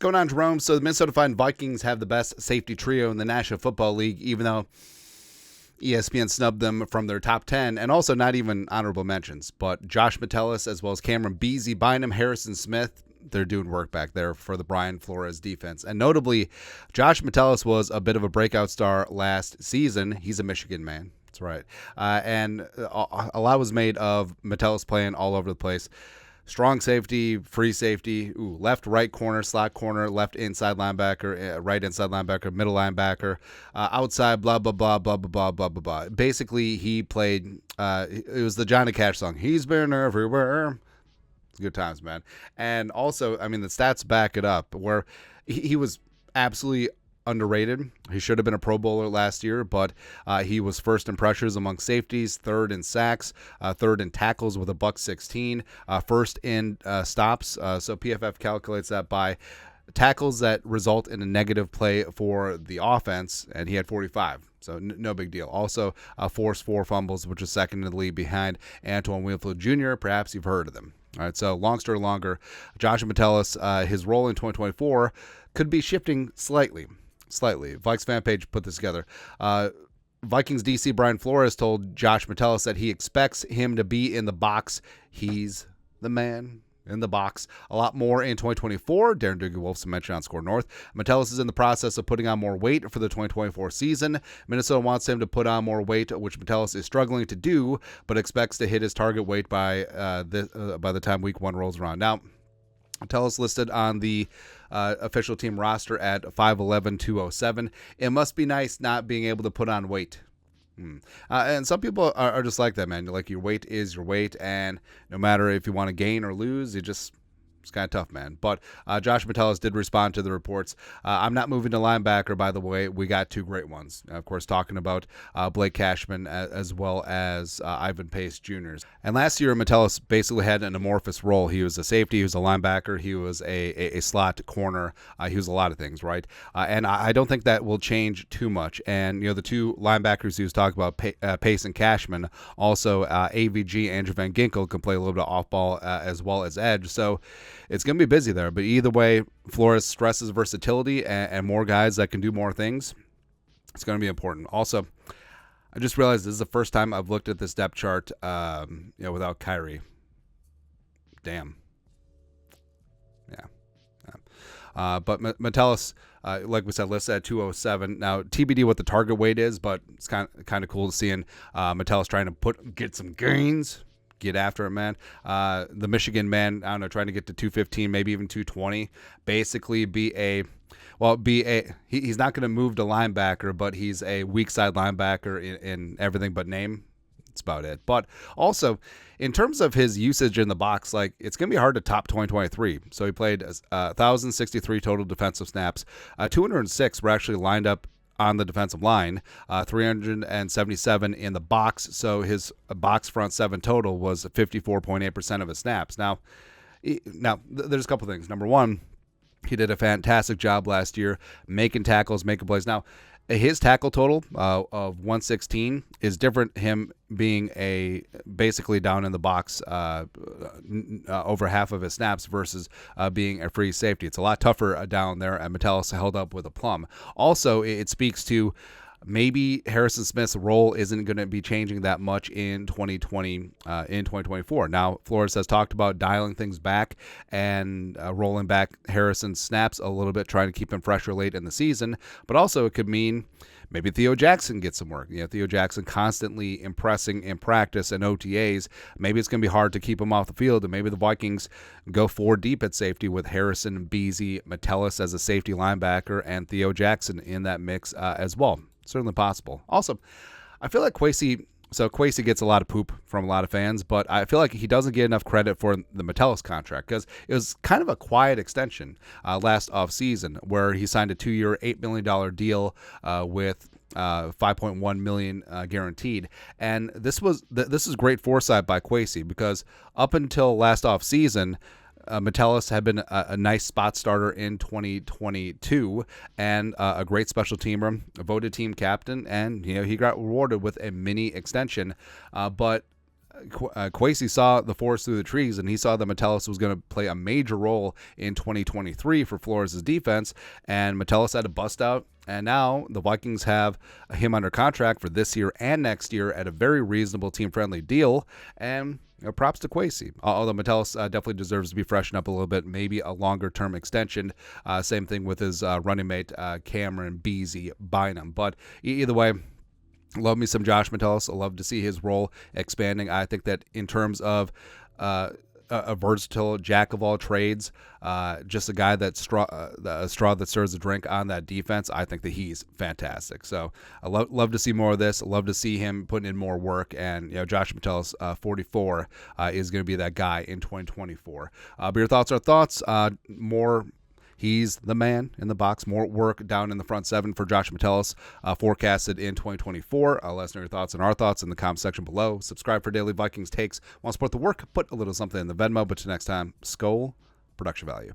going on, Jerome? So the Minnesota Vikings have the best safety trio in the National Football League, even though ESPN snubbed them from their top 10, and also not even honorable mentions. But Josh Metellus, as well as Cameron Beasley, Bynum, Harrison Smith, they're doing work back there for the Brian Flores defense. And notably, Josh Metellus was a bit of a breakout star last season. He's a Michigan man. That's right. And a lot was made of Metellus playing all over the place. Strong safety, free safety, left, right corner, slot corner, left inside linebacker, right inside linebacker, middle linebacker, outside, blah, blah, blah, blah, blah, blah, blah, blah, blah. Basically, he played, it was the Johnny Cash song, He's Been Everywhere. It's good times, man. And also, I mean, the stats back it up, where he was absolutely underrated. He should have been a Pro Bowler last year, but he was first in pressures among safeties, third in sacks, third in tackles with a $116, first in stops. So PFF calculates that by tackles that result in a negative play for the offense, and he had 45. So no big deal. Also, forced 4 fumbles, which is second in the league behind Antoine Winfield Jr. Perhaps you've heard of them. All right, so long story longer, Josh Metellus, his role in 2024 could be shifting slightly. Vikes fan page put this together. Vikings DC Brian Flores told Josh Metellus that he expects him to be in the box. He's the man in the box a lot more in 2024. Darren Doogie-Wolfson mentioned on Score North. Metellus is in the process of putting on more weight for the 2024 season. Minnesota wants him to put on more weight, which Metellus is struggling to do, but expects to hit his target weight by the time week 1 rolls around. Now, Metellus listed on the official team roster at 5'11", 207. It must be nice not being able to put on weight. And some people are just like that, man. Like, your weight is your weight, and no matter if you want to gain or lose, it's kind of tough, man. But Josh Metellus did respond to the reports. I'm not moving to linebacker, by the way. We got 2 great ones. Of course, talking about Blake Cashman as well as Ivan Pace Jr. And last year, Metellus basically had an amorphous role. He was a safety. He was a linebacker. He was a slot corner. He was a lot of things, right? And I don't think that will change too much. And, the 2 linebackers he was talking about, Pace and Cashman, also AVG, Andrew Van Ginkel, can play a little bit of off-ball as well as edge. So it's going to be busy there. But either way, Flores stresses versatility and more guys that can do more things. It's going to be important. Also, I just realized this is the first time I've looked at this depth chart without Kyrie. Damn. Yeah. But Metellus, like we said, listed at 207. Now, TBD what the target weight is, but it's kind of cool to see Metellus trying to get some gains. Get after it, man. The Michigan man, I don't know, trying to get to 215, maybe even 220. Basically he's not going to move to linebacker, but he's a weak side linebacker in everything but name. That's about it. But also, in terms of his usage in the box, like, it's going to be hard to top 2023. So he played 1,063 total defensive snaps. 206 were actually lined up on the defensive line, 377 in the box. So his box front 7 total was 54.8% of his snaps. Now, there's a couple things. Number one, he did a fantastic job last year making tackles, making plays. Now, his tackle total of 116 is different, him being basically down in the box over half of his snaps versus being a free safety. It's a lot tougher down there, and Metellus held up with a plum. Also, it speaks to maybe Harrison Smith's role isn't going to be changing that much in 2024. Now, Flores has talked about dialing things back and rolling back Harrison's snaps a little bit, trying to keep him fresher late in the season. But also, it could mean maybe Theo Jackson gets some work. Theo Jackson constantly impressing in practice and OTAs. Maybe it's going to be hard to keep him off the field, and maybe the Vikings go 4 deep at safety with Harrison, Beasley, Metellus as a safety linebacker, and Theo Jackson in that mix as well. Certainly possible. Also, I feel like Kwesi gets a lot of poop from a lot of fans, but I feel like he doesn't get enough credit for the Metellus contract because it was kind of a quiet extension last offseason where he signed a 2-year, $8 million deal with $5.1 million guaranteed. And this is great foresight by Kwesi because up until last offseason, Metellus had been a nice spot starter in 2022 and a great special teamer, a voted team captain, and he got rewarded with a mini extension. But Kwesi saw the forest through the trees, and he saw that Metellus was going to play a major role in 2023 for Flores' defense, and Metellus had to bust out. And now the Vikings have him under contract for this year and next year at a very reasonable, team-friendly deal. And props to Kwesi. Although Metellus definitely deserves to be freshened up a little bit, maybe a longer-term extension. Same thing with his running mate, Cameron Beasley Bynum. But either way, love me some Josh Metellus. I love to see his role expanding. I think that in terms of a versatile jack of all trades, just a guy that's straw that stirs the drink on that defense, I think that he's fantastic. So I love to see more of this. I love to see him putting in more work. And Josh Metellus, 44, is going to be that guy in 2024. But your thoughts are thoughts. More. He's the man in the box. More work down in the front seven for Josh Metellus, forecasted in 2024. Let us know your thoughts and our thoughts in the comment section below. Subscribe for daily Vikings takes. Want to support the work? Put a little something in the Venmo. But till next time, Skol, production value.